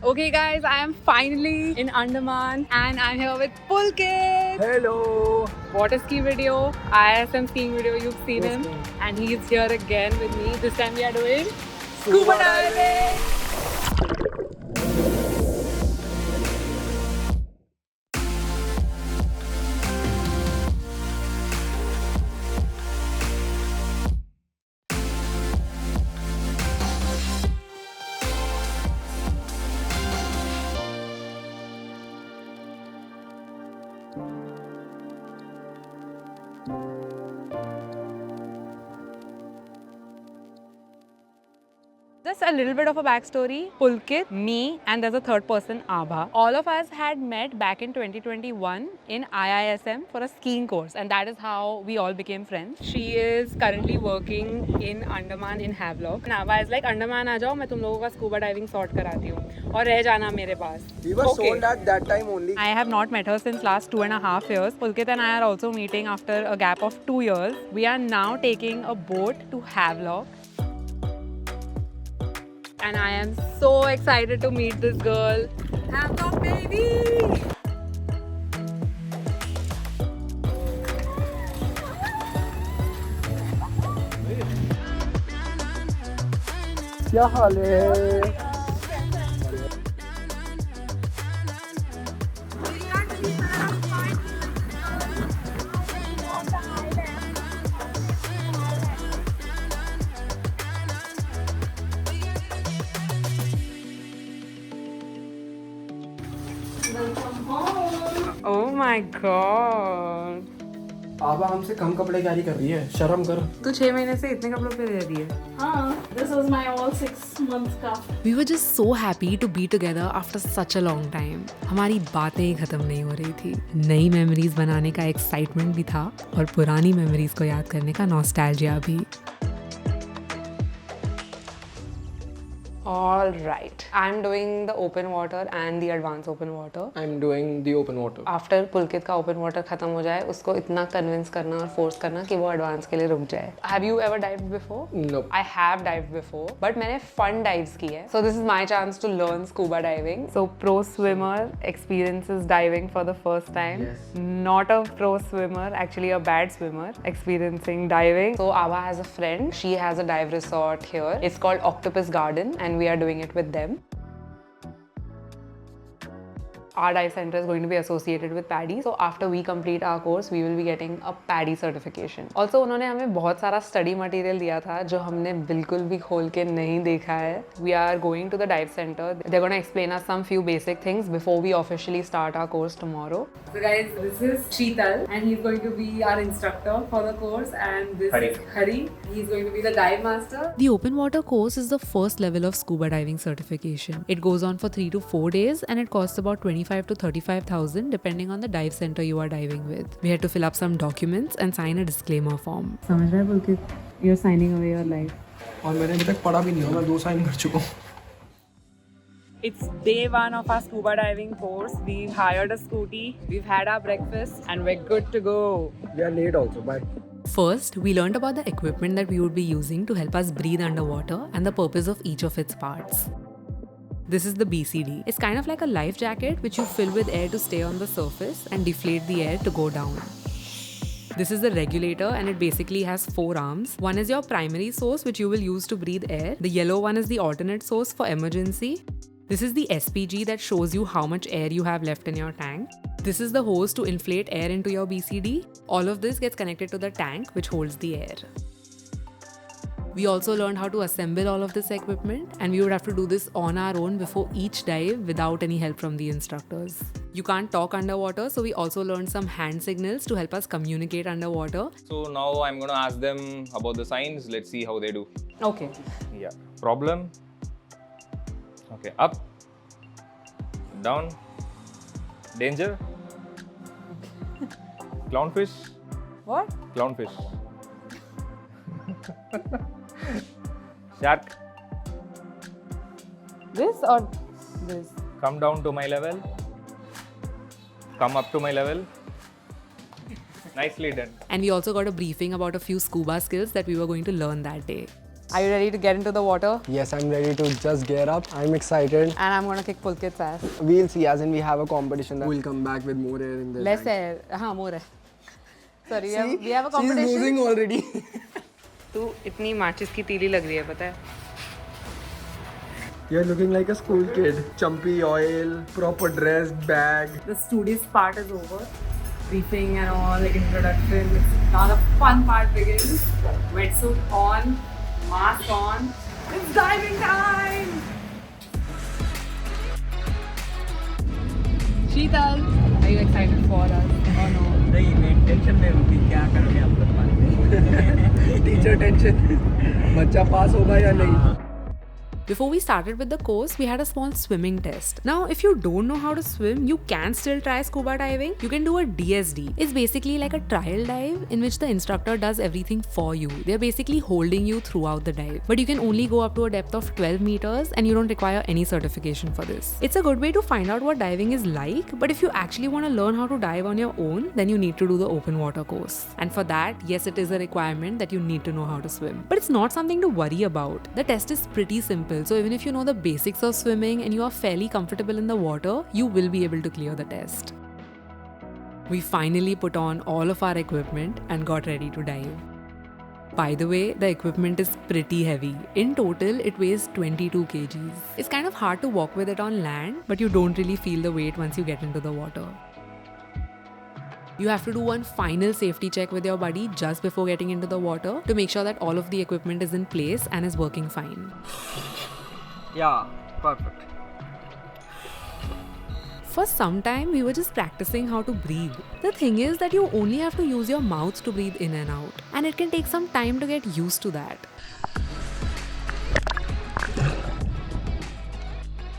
Okay guys, I am finally in Andaman and I'm here with Pulkit. Hello. Water ski video, ISM skiing video, you've seen Yes, him. ma'am. And he's here again with me. This time we are doing Scuba diving. Just a little bit of a backstory. Pulkit, me, and there's a third person, Abha. All of us had met back in 2021 in IISM for a skiing course, and that is how we all became friends. She is currently working in Andaman in Havelock. And Abha is like, Andaman आ जाओ, मैं तुम लोगों का scuba diving sort कराती हूँ और रह जाना मेरे पास. We were sold at that time only. I have not met her since last 2.5 years. Pulkit and I are also meeting after a gap of 2 years. We are now taking a boat to Havelock. And I am so excited to meet this girl. Havelock baby! क्या हाल है? Oh my god. आबा हमसे कम कपड़े carry कर रही है, शर्म कर। तू 6 महीने से इतने कपड़ों पे रह रही है. This was my all 6 months का. We were just so happy to be together after such a long time. हमारी बातें ही खत्म नहीं हो रही थी. नई मेमोरीज बनाने का एक्साइटमेंट भी था और पुरानी मेमोरीज को याद करने का नॉस्टैल्जिया भी. All right. I'm doing the open water and the advanced open water. I'm doing the open water. After पुलकित का open water खत्म हो जाए, उसको इतना convince करना और force करना कि वो advance के लिए रुक जाए. Have you ever dived before? Nope. I have dived before, but मैंने fun dives की है. So this is my chance to learn scuba diving. So pro swimmer experiences diving for the first time. Yes. Not a pro swimmer, actually a bad swimmer experiencing diving. So Ava has a friend. She has a dive resort here. It's called Octopus Garden and we are doing it with them. Our dive center is going to be associated with PADI. So after we complete our course, we will be getting a PADI certification. Also, उन्होंने हमें बहुत सारा study material दिया था जो हमने बिल्कुल भी खोल के नहीं देखा है. We are going to the dive center. They're going to explain us some few basic things before we officially start our course tomorrow. So guys, this is Sheetal and he's going to be our instructor for the course and this is Hari. He's going to be the dive master. The open water course is the first level of scuba diving certification. It goes on for 3 to 4 days and it costs about 25 to 35,000 depending on the dive center you are diving with. We had to fill up some documents and sign a disclaimer form. समझ रहा है Pulkit? You're signing away your life. और मैंने अभी तक पढ़ा भी नहीं हूँ, मैं 2 साइन कर चुका हूँ. It's day 1 of our scuba diving course. We've hired a scooty, we've had our breakfast, and we're good to go. We are late also. Bye. First, we learned about the equipment that we would be using to help us breathe underwater and the purpose of each of its parts. This is the BCD. It's kind of like a life jacket which you fill with air to stay on the surface and deflate the air to go down. This is the regulator and it basically has 4 arms. One is your primary source which you will use to breathe air. The yellow one is the alternate source for emergency. This is the SPG that shows you how much air you have left in your tank. This is the hose to inflate air into your BCD. All of this gets connected to the tank which holds the air. We also learned how to assemble all of this equipment and we would have to do this on our own before each dive without any help from the instructors. You can't talk underwater, so we also learned some hand signals to help us communicate underwater. So now I'm going to ask them about the signs. Let's see how they do. Okay. Yeah. Problem. Okay. Up. Down. Danger. Clownfish. What? Clownfish. Shark. This or this? Come down to my level. Come up to my level. Nicely done. And we also got a briefing about a few scuba skills that we were going to learn that day. Are you ready to get into the water? Yes, I'm ready to just gear up. I'm excited. And I'm gonna kick Pulkit's ass. We'll see, as in we have a competition that we'll come back with more air in this. Less air. हाँ, more है. Sorry, we have a She's competition. losing already. तू इतनी माचिस की तीली लग रही है, पता है? You're looking like a school kid. Chumpy oil, proper dress, bag. The studious part is over. Briefing and all, like introduction. Now the fun part begins. Wetsuit on, mask on. It's diving time! Sheetal, are you excited for us or no? नहीं मैं tension में हूँ कि क्या करोगे आप लोग Teacher tension. बच्चा पास होगा या नहीं? Before we started with the course, we had a small swimming test. Now, if you don't know how to swim, you can still try scuba diving. You can do a DSD. It's basically like a trial dive in which the instructor does everything for you. They're basically holding you throughout the dive. But you can only go up to a depth of 12 meters and you don't require any certification for this. It's a good way to find out what diving is like, but if you actually want to learn how to dive on your own, then you need to do the open water course. And for that, yes, it is a requirement that you need to know how to swim. But it's not something to worry about. The test is pretty simple. So even if you know the basics of swimming and you are fairly comfortable in the water, you will be able to clear the test. We finally put on all of our equipment and got ready to dive. By the way, the equipment is pretty heavy. In total, it weighs 22 kgs. It's kind of hard to walk with it on land, but you don't really feel the weight once you get into the water. You have to do one final safety check with your buddy just before getting into the water to make sure that all of the equipment is in place and is working fine. Yeah, perfect. For some time, we were just practicing how to breathe. The thing is that you only have to use your mouth to breathe in and out, and it can take some time to get used to that.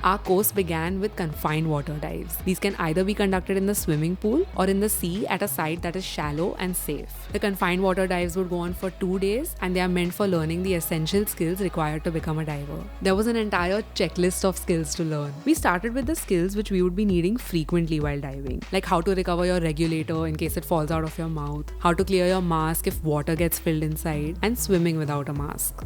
Our course began with confined water dives. These can either be conducted in the swimming pool or in the sea at a site that is shallow and safe. The confined water dives would go on for 2 days and they are meant for learning the essential skills required to become a diver. There was an entire checklist of skills to learn. We started with the skills which we would be needing frequently while diving, like how to recover your regulator in case it falls out of your mouth, how to clear your mask if water gets filled inside, and swimming without a mask.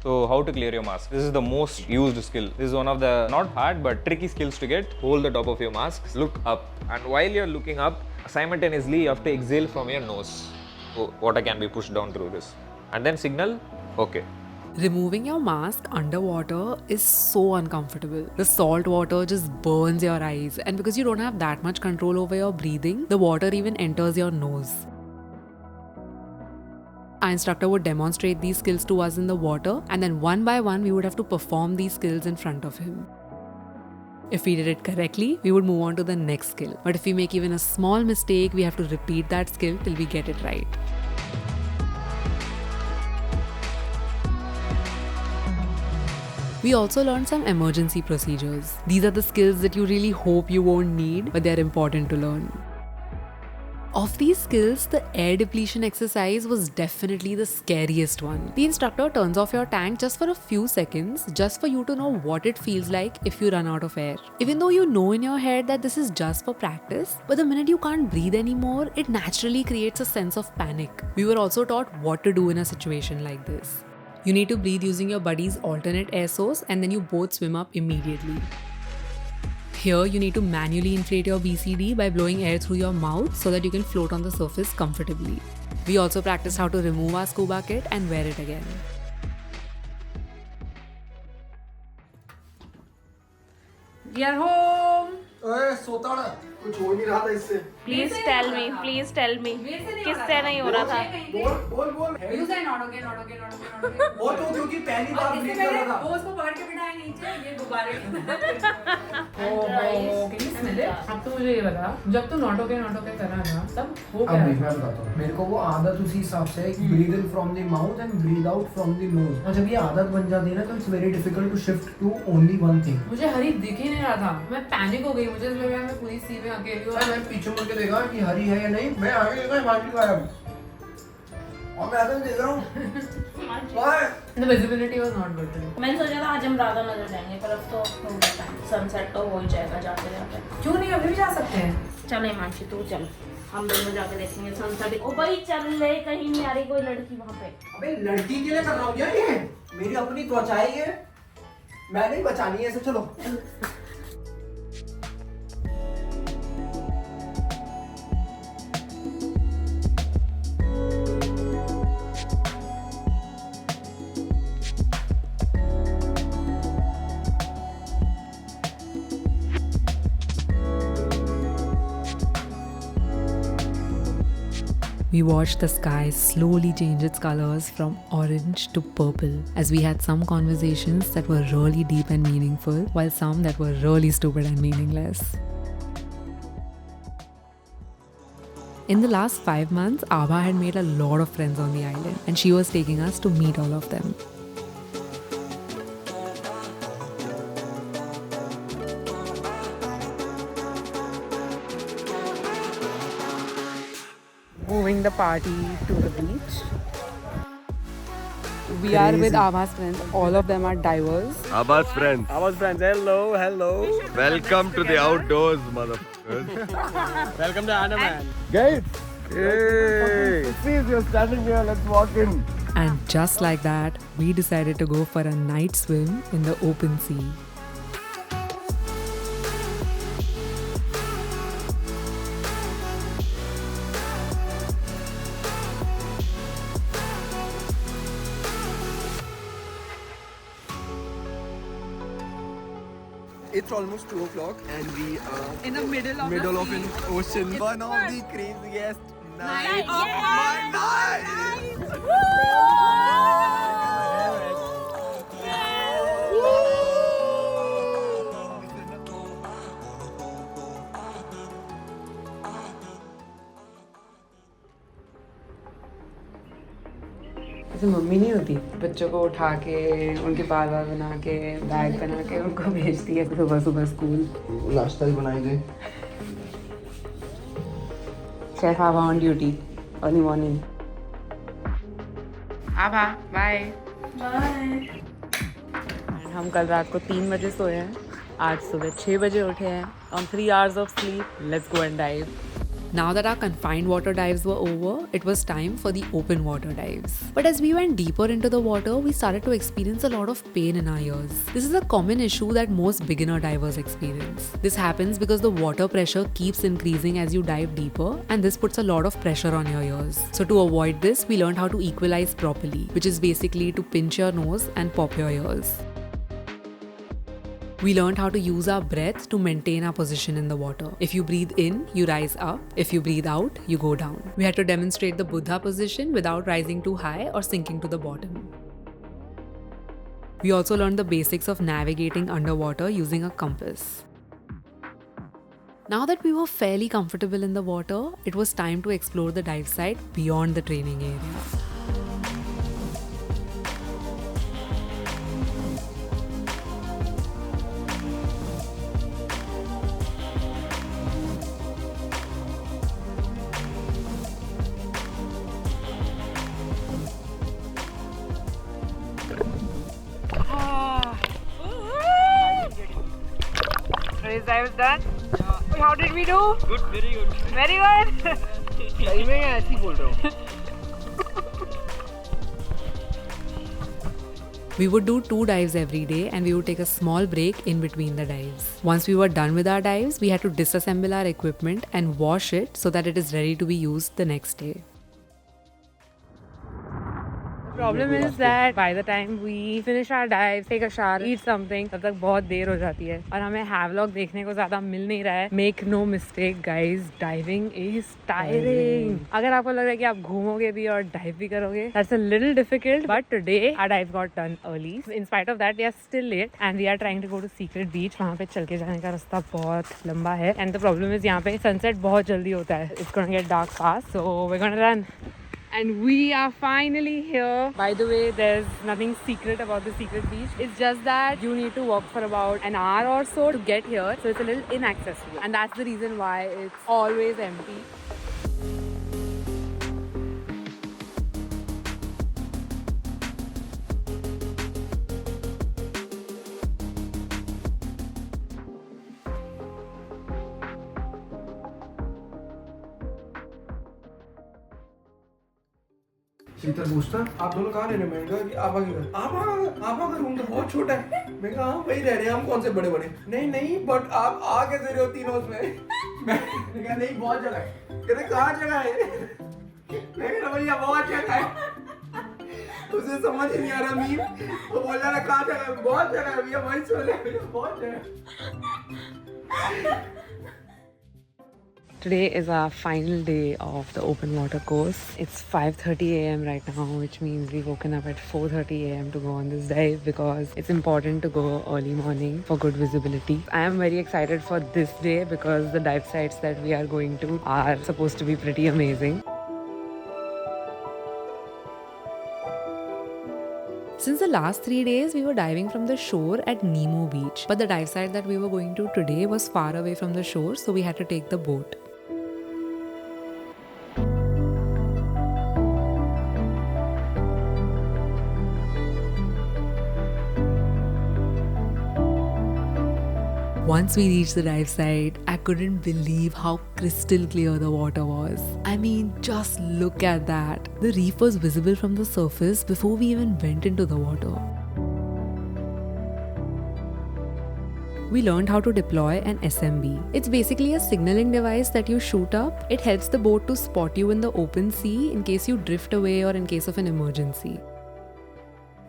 So how to clear your mask? This is the most used skill. This is one of the not hard but tricky skills to get. Hold the top of your mask, look up, and while you're looking up, simultaneously you have to exhale from your nose. So water can be pushed down through this. And then signal, okay. Removing your mask underwater is so uncomfortable. The salt water just burns your eyes, and because you don't have that much control over your breathing, the water even enters your nose. Our instructor would demonstrate these skills to us in the water, and then one by one we would have to perform these skills in front of him. If we did it correctly, we would move on to the next skill. But if we make even a small mistake, we have to repeat that skill till we get it right. We also learned some emergency procedures. These are the skills that you really hope you won't need, but they're important to learn. Of these skills, the air depletion exercise was definitely the scariest one. The instructor turns off your tank just for a few seconds, just for you to know what it feels like if you run out of air. Even though you know in your head that this is just for practice, but the minute you can't breathe anymore, it naturally creates a sense of panic. We were also taught what to do in a situation like this. You need to breathe using your buddy's alternate air source, and then you both swim up immediately. Here, you need to manually inflate your BCD by blowing air through your mouth so that you can float on the surface comfortably. We also practiced how to remove our scuba kit and wear it again. We are home! ओए सोता ना कुछ हो नहीं रहा था इससे Please tell me, please tell me. किससे नहीं हो रहा था? बोल बोल बोल You say not okay, not okay, not okay, not okay. वो तो क्योंकि पहली बार ब्रीथ कर रहा था वो उसको पकड़ के बिठाए नीचे, ये गुब्बारे ओहो, can you smell it? अब तो मुझे ये बता, जब तू not okay कर रहा था, तब वो क्या अब है? देख मैं बताता हूँ मेरे को वो आदत उसी हिसाब से है कि breathe in from the mouth and breathe out from the nose और जब ये आदत बन जाती है ना तो it's very difficult to shift to only one thing मुझे हरी दिख ही नहीं रहा था, मैं पैनिक हो गई, मुझे लग रहा है मैं पूरी सी में अकेली हूँ। मैं पीछे मुड़ के देखा कि हरी है या नहीं मैं आगे देखा हिमांशु गायब और मैं आगे देख रहा हूँ The visibility was not good today. मैंने सोचा था आज हम राधा नगर जाएंगे पर अब तो हो गया सनसेट तो हो ही जाएगा जाते जाते। क्यों नहीं, अभी भी जा सकते हैं। चल हिमांशी तू चल। हम दोनों जाके देखेंगे सनसेट। ओ भाई चल ले, कहीं नहीं आ रही कोई लड़की वहाँ पे। अबे लड़की के लिए कर रहा हूँ यार ये, मेरी अपनी त्वचा है ये, मैं नहीं बचानी है इसे, चलो। We watched the sky slowly change its colors from orange to purple as we had some conversations that were really deep and meaningful, while some that were really stupid and meaningless. In the last 5 months, Abha had made a lot of friends on the island, and she was taking us to meet all of them. Moving the party to the beach. We are with Abha's friends. All of them are divers. Abba's friends. Hello, hello. Welcome to the outdoors, motherfuckers. Welcome to Andaman. Guys, hey. Please, you're standing here. Let's walk in. And just like that, we decided to go for a night swim in the open sea. It's almost 2 o'clock and we are in the middle of an ocean. One of the craziest nights of my life! ऐसे mummy नहीं होती, बच्चों को उठा के उनके बाल बाल बना के बैग बना के उनको भेजती है सुबह सुबह स्कूल। नाश्ता भी बनाई दे। Chef Abha on duty early morning. Abha bye bye. हम कल रात को 3 बजे सोए हैं, आज सुबह 6 बजे उठे हैं। On 3 hours of sleep, let's go and dive. Now that our confined water dives were over, it was time for the open water dives. But as we went deeper into the water, we started to experience a lot of pain in our ears. This is a common issue that most beginner divers experience. This happens because the water pressure keeps increasing as you dive deeper, and this puts a lot of pressure on your ears. So to avoid this, we learned how to equalize properly, which is basically to pinch your nose and pop your ears. We learned how to use our breath to maintain our position in the water. If you breathe in, you rise up. If you breathe out, you go down. We had to demonstrate the Buddha position without rising too high or sinking to the bottom. We also learned the basics of navigating underwater using a compass. Now that we were fairly comfortable in the water, it was time to explore the dive site beyond the training area. Today's dive is done. How did we do? Good, very good. Very good. सही में ऐसे ही बोल रहा हूँ। We would do 2 dives every day and we would take a small break in between the dives. Once we were done with our dives, we had to disassemble our equipment and wash it so that it is ready to be used the next day. The problem is that by the time we finish our dive, take a shower, eat something, तब तक बहुत देर हो जाती है और हमें हैवलॉग देखने को ज्यादा मिल नहीं रहा है। Make no mistake guys, diving is tiring. अगर आपको लग रहा है कि आप घूमोगे भी और dive भी करोगे, that's a little difficult. But today our dive got done early. In spite of that, we are still late and we are trying to go to Secret Beach. वहाँ पे चल के जाने का रास्ता बहुत लंबा है and the problem is यहाँ पे sunset बहुत जल्दी होता है. It's gonna get dark fast, so we're gonna run. And we are finally here. By the way, there's nothing secret about the Secret Beach. It's just that you need to walk for about an hour or so to get here. So it's a little inaccessible. And that's the reason why it's always empty. शीतल पूछता आप दोनों कहाँ रह रहे हैं? मैंने कहा कि आपा के घर। आपा का रूम तो बहुत छोटा है। मैं कहा हाँ वही रह रहे हैं हम, कौन से बड़े बड़े। नहीं बट आप आ कैसे रहे हो तीनों उसमें? मैंने कहा नहीं बहुत जगह है। कहते कहाँ जगह है? मैं कहा भैया बहुत जगह है। उसे समझ ही नहीं आ रहा मीम। वो बोल रहा है कहाँ जगह है? बहुत जगह है भैया, वही सो रहे हैं भैया, बहुत जगह है। Today is our final day of the open water course. It's 5:30 a.m. right now, which means we've woken up at 4:30 a.m. to go on this dive because it's important to go early morning for good visibility. I am very excited for this day because the dive sites that we are going to are supposed to be pretty amazing. Since the last 3 days, we were diving from the shore at Nemo Beach, but the dive site that we were going to today was far away from the shore, so we had to take the boat. Once we reached the dive site, I couldn't believe how crystal clear the water was. I mean, just look at that. The reef was visible from the surface before we even went into the water. We learned how to deploy an SMB. It's basically a signaling device that you shoot up. It helps the boat to spot you in the open sea in case you drift away or in case of an emergency.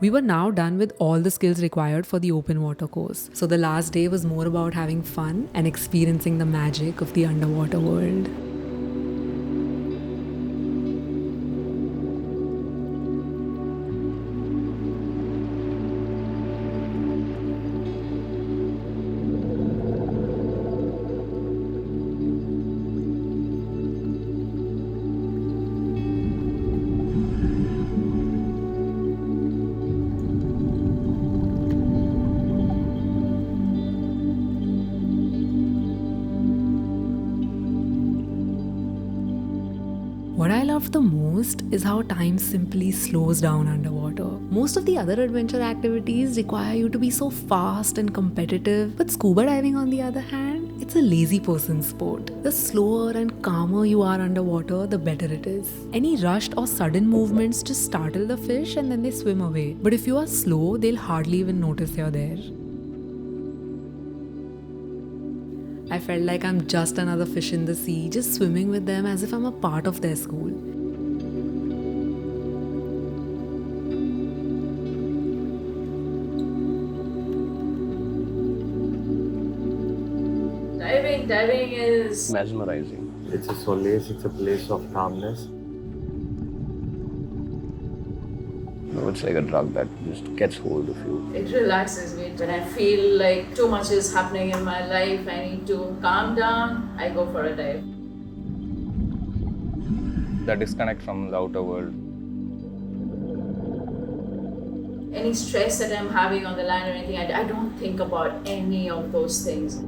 We were now done with all the skills required for the open water course. So the last day was more about having fun and experiencing the magic of the underwater world. What I loved the most is how time simply slows down underwater. Most of the other adventure activities require you to be so fast and competitive, but scuba diving, on the other hand, it's a lazy person's sport. The slower and calmer you are underwater, the better it is. Any rushed or sudden movements just startle the fish and then they swim away. But if you are slow, they'll hardly even notice you're there. I felt like I'm just another fish in the sea, just swimming with them as if I'm a part of their school. Diving is mesmerizing. It's a solace, it's a place of calmness. No, it's like a drug that just gets hold of you. It relaxes me. When I feel like too much is happening in my life, I need to calm down, I go for a dive. The disconnect from the outer world. Any stress that I'm having on the land or anything, I don't think about any of those things.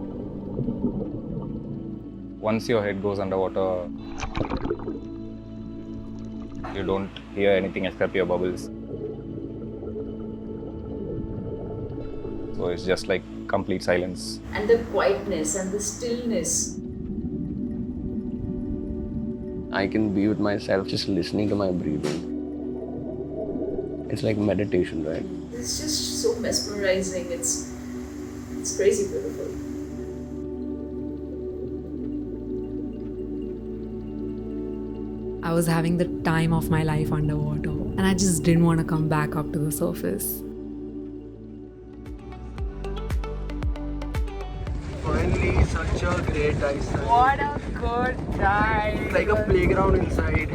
Once your head goes underwater, you don't hear anything except your bubbles. So it's just like complete silence. And the quietness and the stillness. I can be with myself just listening to my breathing. It's like meditation, right? It's just so mesmerizing. It's crazy beautiful. I was having the time of my life underwater, and I just didn't want to come back up to the surface. Finally, such a great dive site. What a good dive! It's like a playground inside.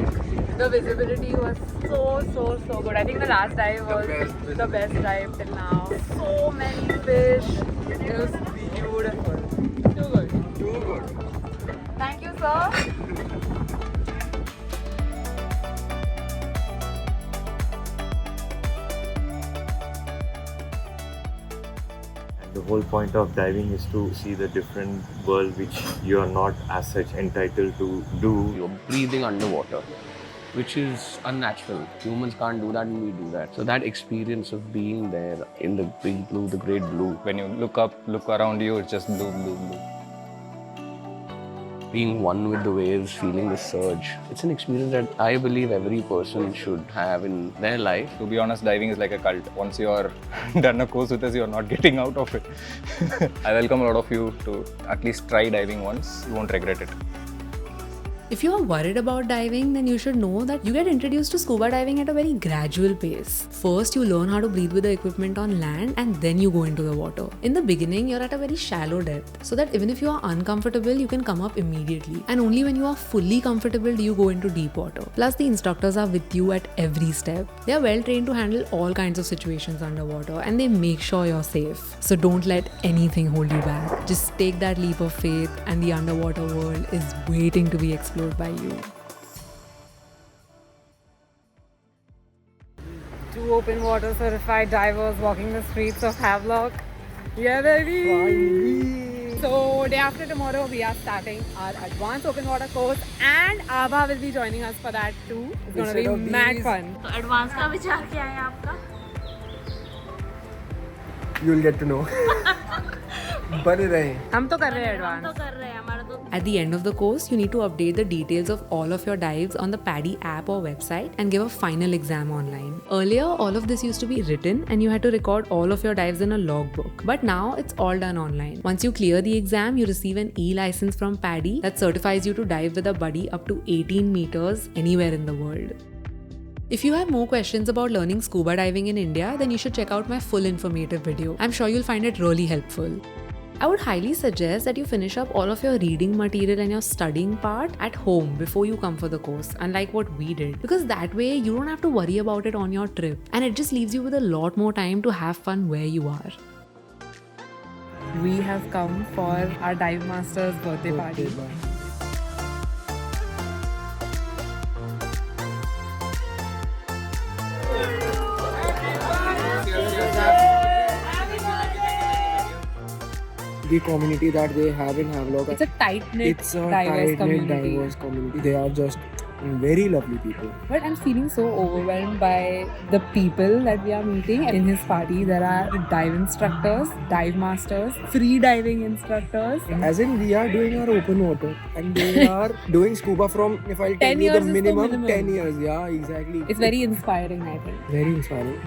The visibility was so good. I think the last dive was the best dive till now. So many fish. It was beautiful. Too good. Too good. Thank you, sir. The whole point of diving is to see the different world which you are not as such entitled to do. You're breathing underwater, which is unnatural. Humans can't do that and we do that. So that experience of being there in the big blue, the great blue. When you look up, look around you, it's just blue, blue, blue. being one with the waves, feeling the surge. It's an experience that I believe every person should have in their life. To be honest, diving is like a cult. Once you are done a course with us, you are not getting out of it. I welcome a lot of you to at least try diving once. You won't regret it. If you are worried about diving, then you should know that you get introduced to scuba diving at a very gradual pace. First, you learn how to breathe with the equipment on land and then you go into the water. In the beginning, you're at a very shallow depth, so that even if you are uncomfortable, you can come up immediately. And only when you are fully comfortable do you go into deep water. Plus, the instructors are with you at every step. They are well trained to handle all kinds of situations underwater and they make sure you're safe. So don't let anything hold you back. Just take that leap of faith and the underwater world is waiting to be explored by you. 2 open water certified divers walking the streets of Havelock. Yeah, baby! So, day after tomorrow, we are starting our advanced open water course, and Abha will be joining us for that too. It's gonna be mad fun. तो advance का विचार क्या है आपका? You'll get to know. बने रहें. हम तो कर रहे हैं advanced. तो कर रहे हैं हमारा तो. At the end of the course, you need to update the details of all of your dives on the PADI app or website and give a final exam online. Earlier, all of this used to be written and you had to record all of your dives in a logbook. But now it's all done online. Once you clear the exam, you receive an e-license from PADI that certifies you to dive with a buddy up to 18 meters anywhere in the world. If you have more questions about learning scuba diving in India, then you should check out my full informative video. I'm sure you'll find it really helpful. I would highly suggest that you finish up all of your reading material and your studying part at home before you come for the course, unlike what we did. Because that way, you don't have to worry about it on your trip and it just leaves you with a lot more time to have fun where you are. We have come for our dive master's birthday party. The community that they have in Havelock. It's a tight-knit diverse community. They are just very lovely people. But I'm feeling so overwhelmed by the people that we are meeting. In his party, there are dive instructors, dive masters, free diving instructors. As in, we are doing our open water and they are doing scuba from, if I'll tell 10 you the years is the minimum, minimum. 10 years. Yeah, exactly. It's very inspiring, I think. Very inspiring.